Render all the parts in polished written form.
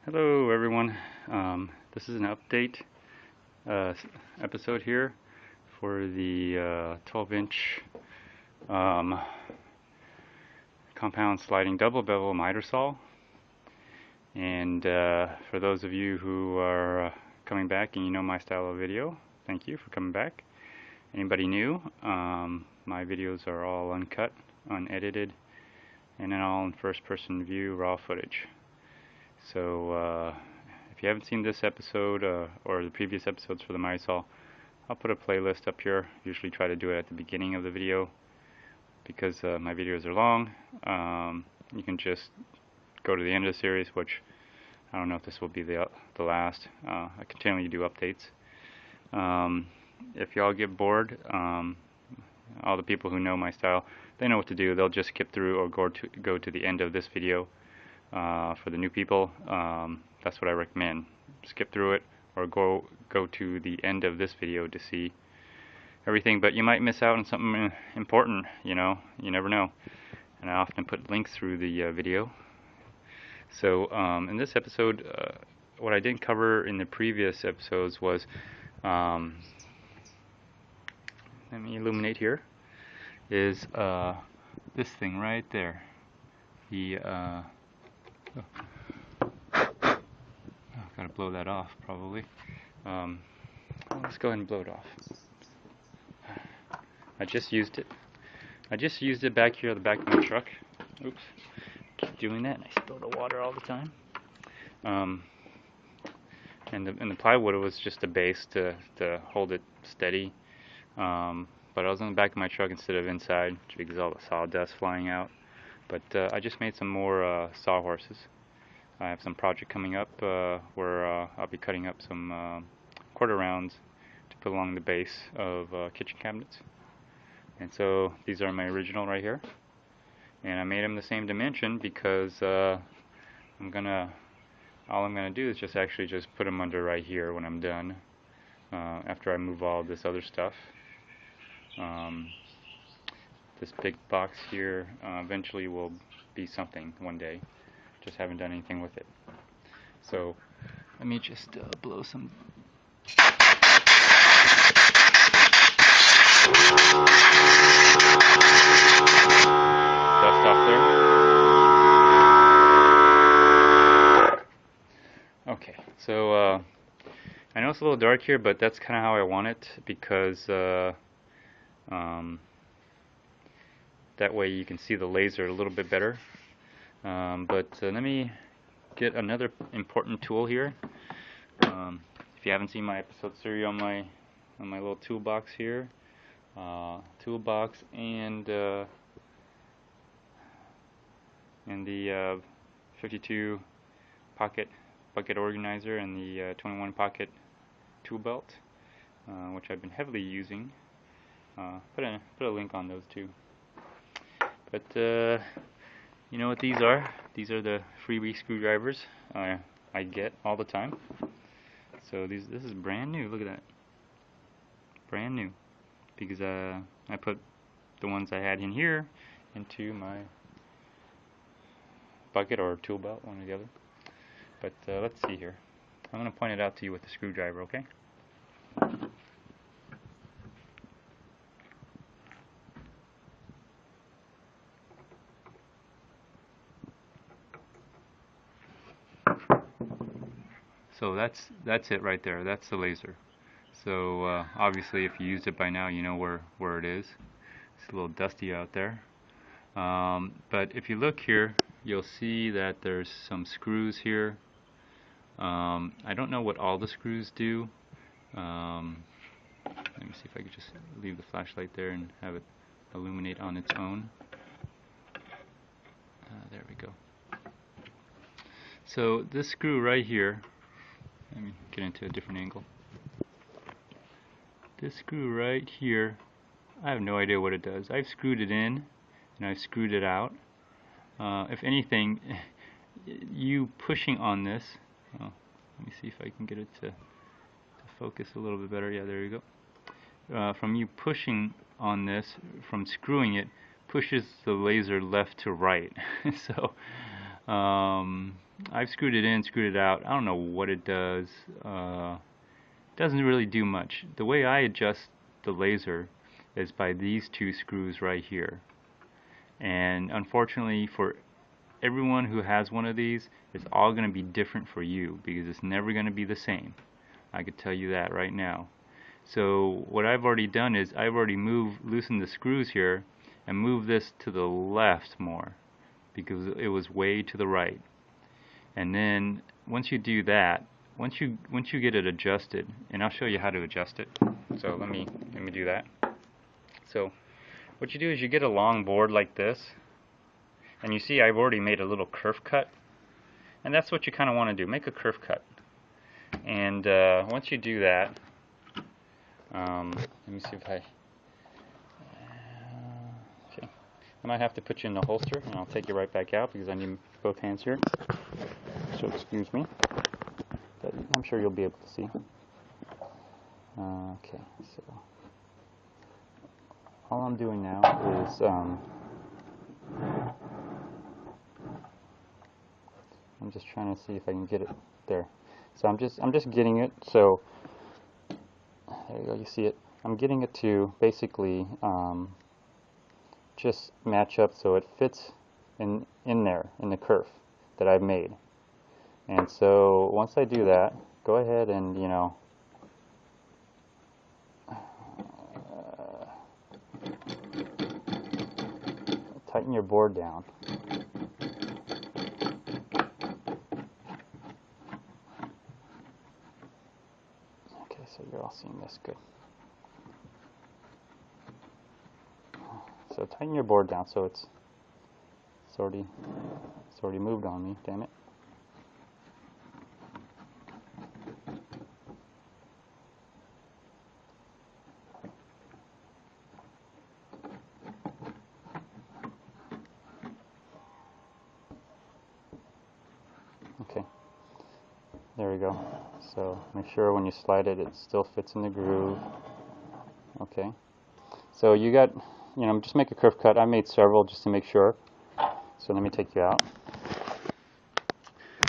Hello everyone. This is an update episode here for the 12-inch compound sliding double bevel miter saw. And for those of you who are coming back and you know my style of video, thank you for coming back. Anybody new, my videos are all uncut, unedited, and then all in first-person view raw footage. So if you haven't seen this episode or the previous episodes for the miter saw, I'll put a playlist up here. Usually try to do it at the beginning of the video because my videos are long. You can just go to the end of the series, which I don't know if this will be the last. I continually do updates. If y'all get bored, all the people who know my style, they know what to do. They'll just skip through or go to the end of this video. For the new people, that's what I recommend. Skip through it or go to the end of this video to see everything, but you might miss out on something important, you never know. And I often put links through the video. So in this episode, what I didn't cover in the previous episodes was, let me illuminate here, is this thing right there. The gotta blow that off probably. Let's go ahead and blow it off. I just used it back here at the back of my truck. Oops, keep doing that and I spill the water all the time. And the plywood was just a base to hold it steady. But I was on the back of my truck instead of inside because all the sawdust flying out. But I just made some more sawhorses. I have some project coming up where I'll be cutting up some quarter rounds to put along the base of kitchen cabinets. And so these are my original right here. And I made them the same dimension because all I'm gonna do is just put them under right here when I'm done. After I move all this other stuff. This big box here eventually will be something one day. Just haven't done anything with it. So let me just blow some dust off there. Okay, so I know it's a little dark here, but that's kind of how I want it because that way you can see the laser a little bit better. But let me get another important tool here. If you haven't seen my episode serial on my little toolbox here, toolbox and the 52 pocket bucket organizer and the 21 pocket tool belt, which I've been heavily using. Put a link on those two. But you know what these are? These are the freebie screwdrivers I get all the time. So this is brand new. Look at that, brand new. Because I put the ones I had in here into my bucket or tool belt, one or the other. But let's see here. I'm going to point it out to you with the screwdriver, okay? So that's it right there. That's the laser. So obviously, if you used it by now, you know where it is. It's a little dusty out there. But if you look here, you'll see that there's some screws here. I don't know what all the screws do. Let me see if I could just leave the flashlight there and have it illuminate on its own. There we go. So this screw right here, let me get into a different angle. This screw right here, I have no idea what it does. I've screwed it in and I've screwed it out. If anything, you pushing on this, let me see if I can get it to focus a little bit better. Yeah, there you go. From you pushing on this, from screwing it, pushes the laser left to right. So I've screwed it in, screwed it out. I don't know what it does. Doesn't really do much. The way I adjust the laser is by these two screws right here. And unfortunately for everyone who has one of these, it's all going to be different for you because it's never going to be the same. I could tell you that right now. So what I've already done is I've already loosened the screws here and moved this to the left more because it was way to the right. And then once you do that, once you get it adjusted, and I'll show you how to adjust it. So let me do that. So what you do is you get a long board like this, and you see I've already made a little kerf cut, and that's what you kind of want to do, make a kerf cut. And once you do that, let me see if I okay, I might have to put you in the holster, and I'll take you right back out because I need both hands here, so excuse me, but I'm sure you'll be able to see. Okay, so all I'm doing now is I'm just trying to see if I can get it there. So I'm just getting it, so there you go, you see it. I'm getting it to basically just match up so it fits in there, in the kerf that I've made. And so once I do that, go ahead and, you know, tighten your board down. Okay, so you're all seeing this good. So tighten your board down so it's already moved on me, damn it. Okay, there we go. So make sure when you slide it, it still fits in the groove. Okay, so you got, you know, just make a kerf cut. I made several just to make sure. So let me take you out.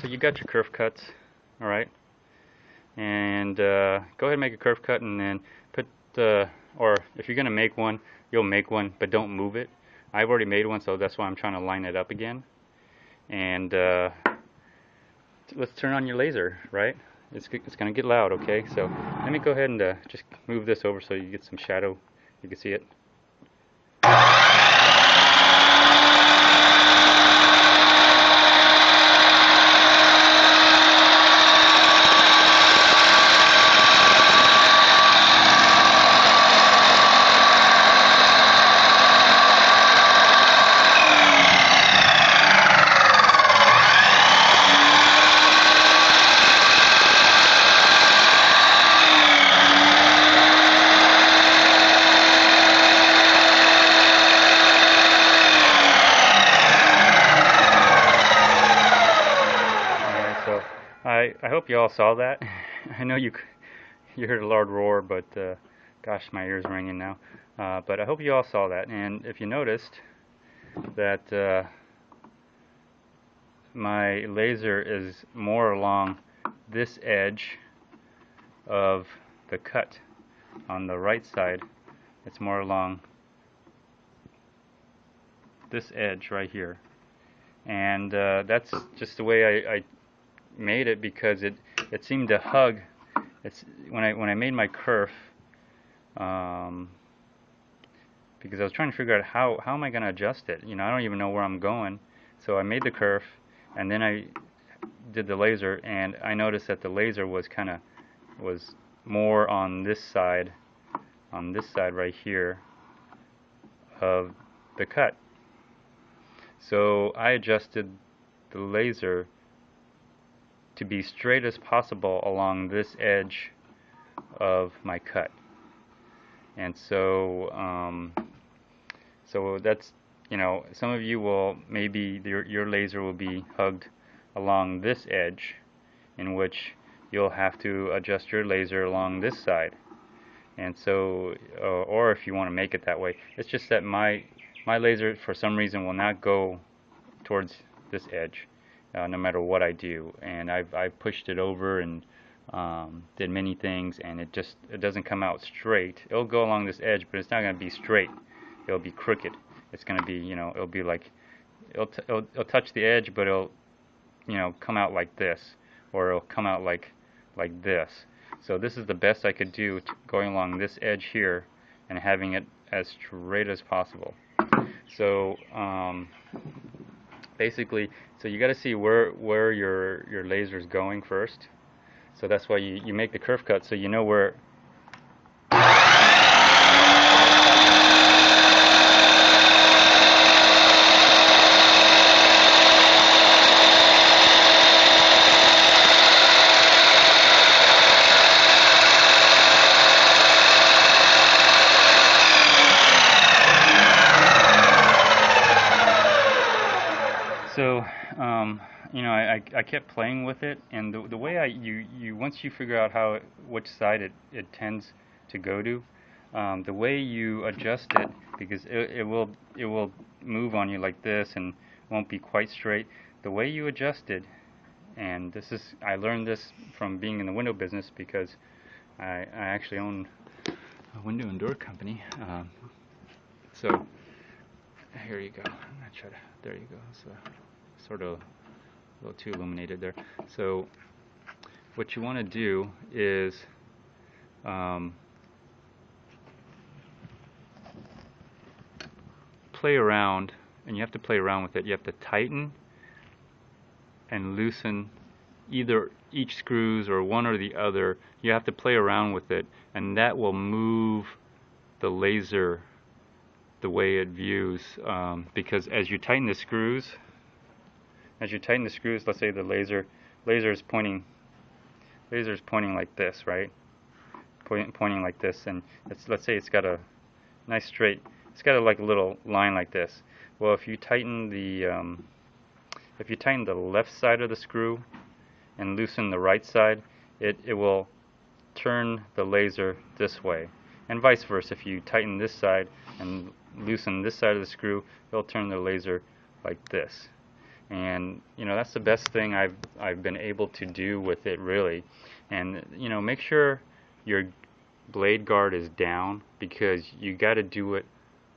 So you got your kerf cuts, all right? And go ahead and make a kerf cut, and then put or if you're gonna make one, you'll make one, but don't move it. I've already made one, so that's why I'm trying to line it up again. And let's turn on your laser, right? It's gonna get loud, okay? So let me go ahead and just move this over so you get some shadow. You can see it. I hope you all saw that. I know you heard a loud roar, but gosh, my ear's ringing now. But I hope you all saw that. And if you noticed that my laser is more along this edge of the cut on the right side, it's more along this edge right here. And that's just the way I made it because it seemed to hug. It's when I made my kerf, because I was trying to figure out how am I going to adjust it. You know, I don't even know where I'm going. So I made the kerf, and then I did the laser, and I noticed that the laser was more on this side right here of the cut. So I adjusted the laser to be straight as possible along this edge of my cut. And so so that's, you know, some of you will, maybe your laser will be hugged along this edge, in which you'll have to adjust your laser along this side. And so or if you want to make it that way, it's just that my laser for some reason will not go towards this edge. no matter what I do. And I've pushed it over and did many things, and it doesn't come out straight. It'll go along this edge, but it's not going to be straight. It'll be crooked. It's going to be, it'll be like, it'll touch the edge, but it'll, come out like this, or it'll come out like this. So this is the best I could do, going along this edge here and having it as straight as possible. So basically, so you got to see where your laser is going first. So that's why you make the curve cut, so you know where. So, I kept playing with it, and the way you once you figure out which side it tends to go to, the way you adjust it, because it will move on you like this and won't be quite straight. The way you adjust it, and I learned this from being in the window business, because I actually own a window and door company. So here you go. There you go. So sort of a little too illuminated there. So what you want to do is play around, and you have to play around with it. You have to tighten and loosen either each screws or one or the other. You have to play around with it, and that will move the laser the way it views, because as you tighten the screws, let's say the laser is pointing like this, right? Pointing like this, and let's say it's got a nice straight, it's got like a little line like this. Well, if you tighten the left side of the screw and loosen the right side, it will turn the laser this way, and vice versa. If you tighten this side and loosen this side of the screw, it'll turn the laser like this. And that's the best thing I've been able to do with it, really. And make sure your blade guard is down, because you got to do it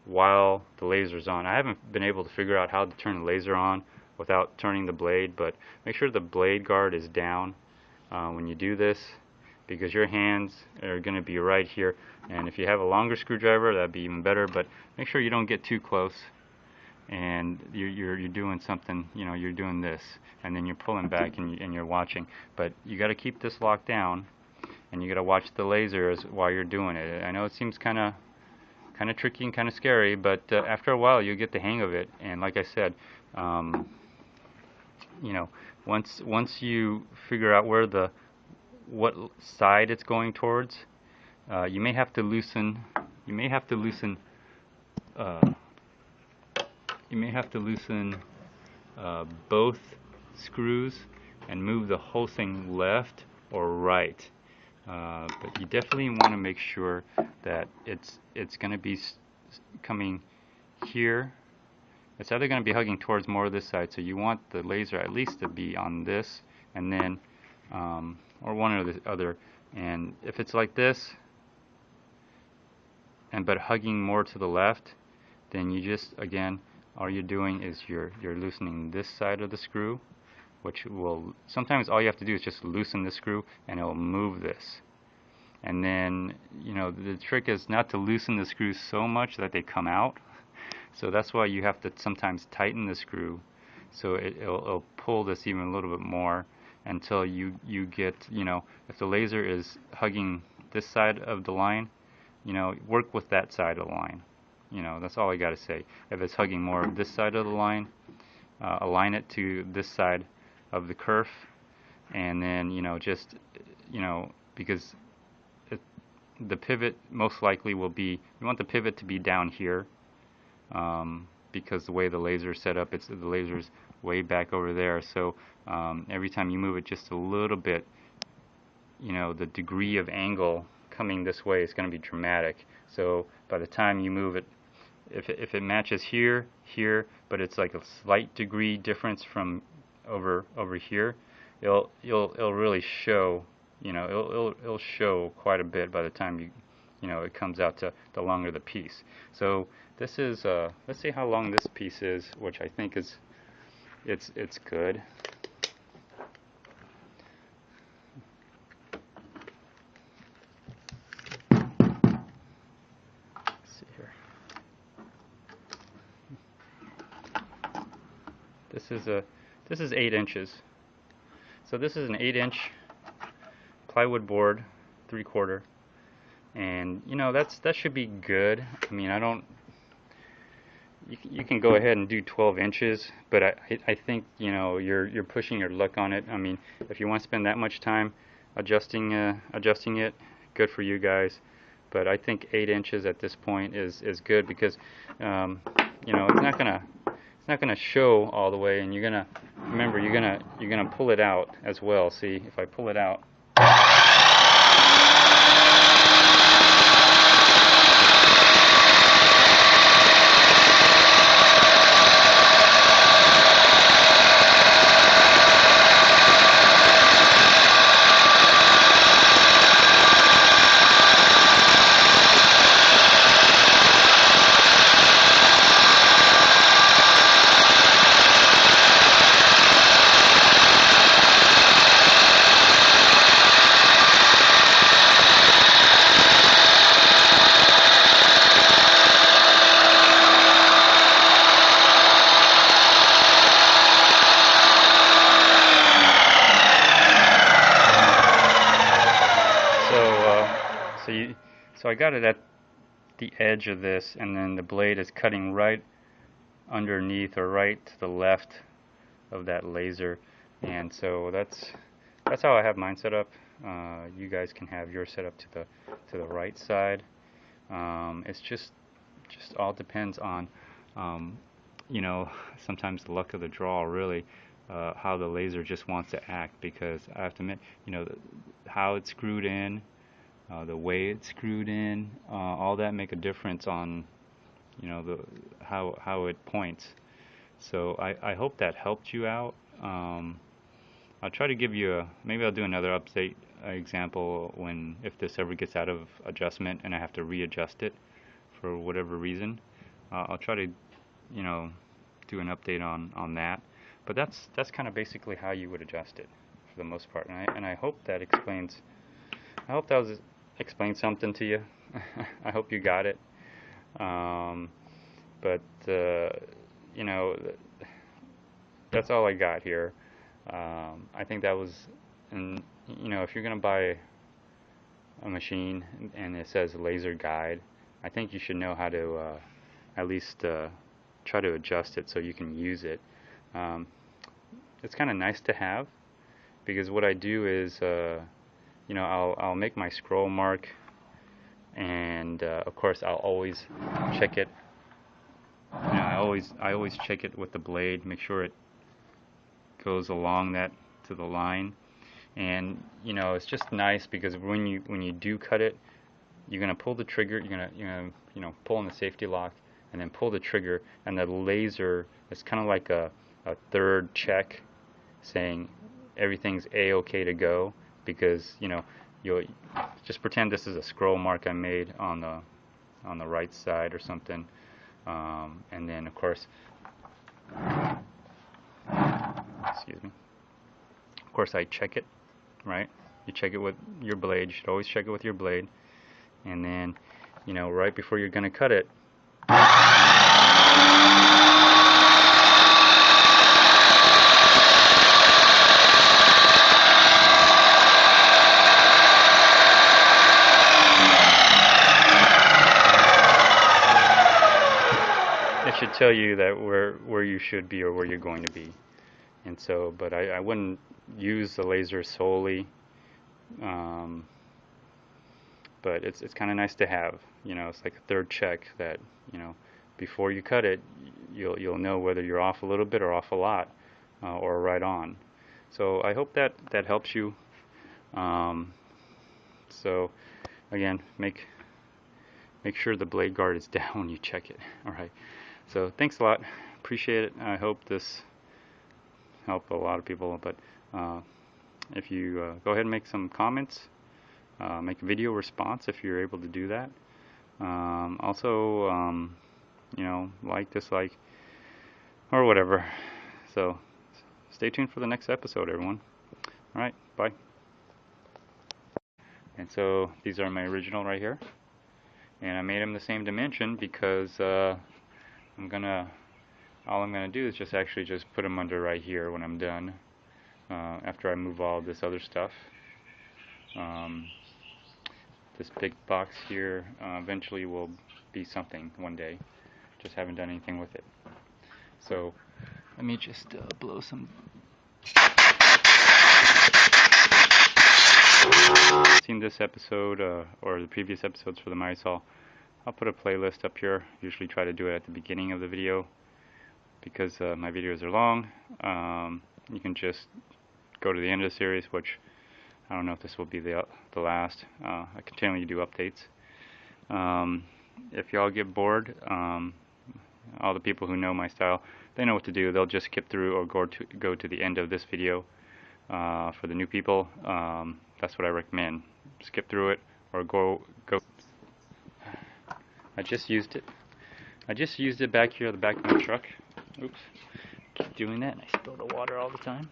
while the laser's on. I haven't been able to figure out how to turn the laser on without turning the blade, but make sure the blade guard is down when you do this, because your hands are going to be right here. And if you have a longer screwdriver, that'd be even better, but make sure you don't get too close and you're doing something, you're doing this, and then you're pulling back and you're watching. But you got to keep this locked down, and you got to watch the lasers while you're doing it. I know it seems kind of tricky and kind of scary, but after a while you'll get the hang of it. And like I said, once you figure out what side it's going towards, you may have to loosen both screws and move the whole thing left or right. But you definitely want to make sure that it's going to be coming here. It's either going to be hugging towards more of this side, so you want the laser at least to be on this, and then or one or the other. And if it's like this, but hugging more to the left, then you just, again, all you're doing is you're loosening this side of the screw, which will, sometimes all you have to do is just loosen the screw and it will move this. And then, the trick is not to loosen the screws so much that they come out. So that's why you have to sometimes tighten the screw, so it'll pull this even a little bit more until you get, if the laser is hugging this side of the line, work with that side of the line. That's all I got to say. If it's hugging more of this side of the line, align it to this side of the kerf, and then because the pivot most likely will be, you want the pivot to be down here, because the way the laser is set up, the laser's way back over there. So every time you move it just a little bit, the degree of angle coming this way is going to be dramatic. So by the time you move it, if it matches here, but it's like a slight degree difference from over here, it'll really show, it'll show quite a bit by the time it comes out to the longer the piece. So this is let's see how long this piece is, which I think is it's good. Let's see here. This is 8 inches. So this is an 8-inch plywood board, 3/4, and that should be good. I mean, you can go ahead and do 12 inches, but I think you're pushing your luck on it. I mean, if you want to spend that much time adjusting it, good for you guys. But I think 8 inches at this point is good, because it's not gonna show all the way, and you're gonna pull it out as well. See, if I pull it out. So I got it at the edge of this, and then the blade is cutting right underneath or right to the left of that laser, and so that's how I have mine set up. You guys can have yours set up to the right side. It's just all depends on sometimes the luck of the draw, really, how the laser just wants to act, because I have to admit, how it's screwed in, the way it's screwed in, all that make a difference on how it points. So I hope that helped you out. I'll try to give you maybe I'll do another update example if this ever gets out of adjustment and I have to readjust it for whatever reason. I'll try to do an update on that. But that's kind of basically how you would adjust it for the most part. And I hope that explains. I hope that was explained something to you. I hope you got it. But that's all I got here. I think that was, and if you're gonna buy a machine and it says laser guide, I think you should know how to at least try to adjust it so you can use it. It's kind of nice to have, because what I do is I'll make my scroll mark, and of course I'll always check it. I always check it with the blade, make sure it goes along that to the line. And it's just nice because when you do cut it, you're gonna pull the trigger, you're gonna pull on the safety lock and then pull the trigger, and the laser is kind of like a third check saying everything's a-okay to go, because you'll just pretend this is a scroll mark I made on the right side or something, and then of course, excuse me, of course I check it, right? You check it with your blade. You should always check it with your blade, and then right before you're gonna cut it, it should tell you that where you should be or where you're going to be. And so, but I wouldn't use the laser solely, but it's kind of nice to have. It's like a third check that before you cut it, you'll know whether you're off a little bit or off a lot, or right on. So I hope that helps you. So again, make sure the blade guard is down when you check it. All right. So thanks a lot. Appreciate it. I hope this help a lot of people. But if you go ahead and make some comments, make a video response if you're able to do that. Also, you know, like, dislike, or whatever. So stay tuned for the next episode, everyone. Alright, bye. And so these are my original right here. And I made them the same dimension because all I'm gonna do is just put them under right here when I'm done. After I move all this other stuff. This big box here eventually will be something one day. Just haven't done anything with it. So let me just blow some. Seen this episode or the previous episodes for the miter saw, I'll put a playlist up here. Usually try to do it at the beginning of the video because my videos are long. You can just go to the end of the series, which I don't know if this will be the last. I continually do updates. If y'all get bored, all the people who know my style, they know what to do. They'll just skip through or go to the end of this video. For the new people, that's what I recommend. Skip through it or go. I just used it back here at the back of my truck. Oops, keep doing that, and I spill the water all the time.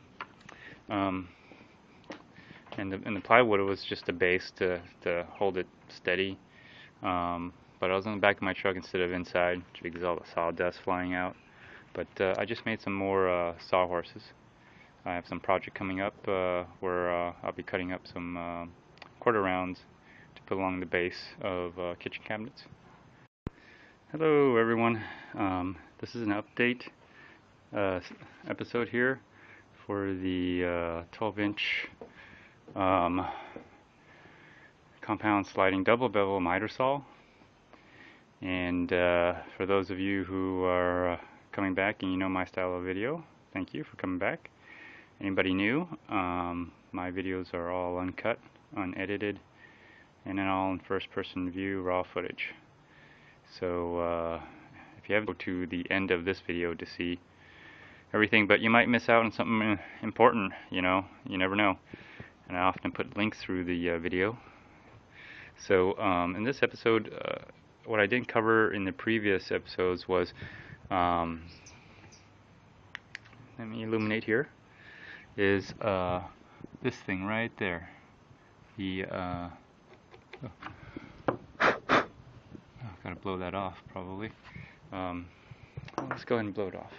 And the plywood was just a base to hold it steady. But I was on the back of my truck instead of inside because all the sawdust flying out. But I just made some more sawhorses. I have some project coming up where I'll be cutting up some quarter rounds to put along the base of kitchen cabinets. Hello everyone, this is an update episode here for the 12-inch compound sliding double-bevel miter saw. And for those of you who are coming back and you know my style of video, thank you for coming back. Anybody new, my videos are all uncut, unedited, and then all in first-person view, raw footage. So if you have to go to the end of this video to see everything, but you might miss out on something important, you know, you never know. And I often put links through the video. So in this episode, what I didn't cover in the previous episodes was, let me illuminate here, is this thing right there. The gotta blow that off probably. Let's go ahead and blow it off.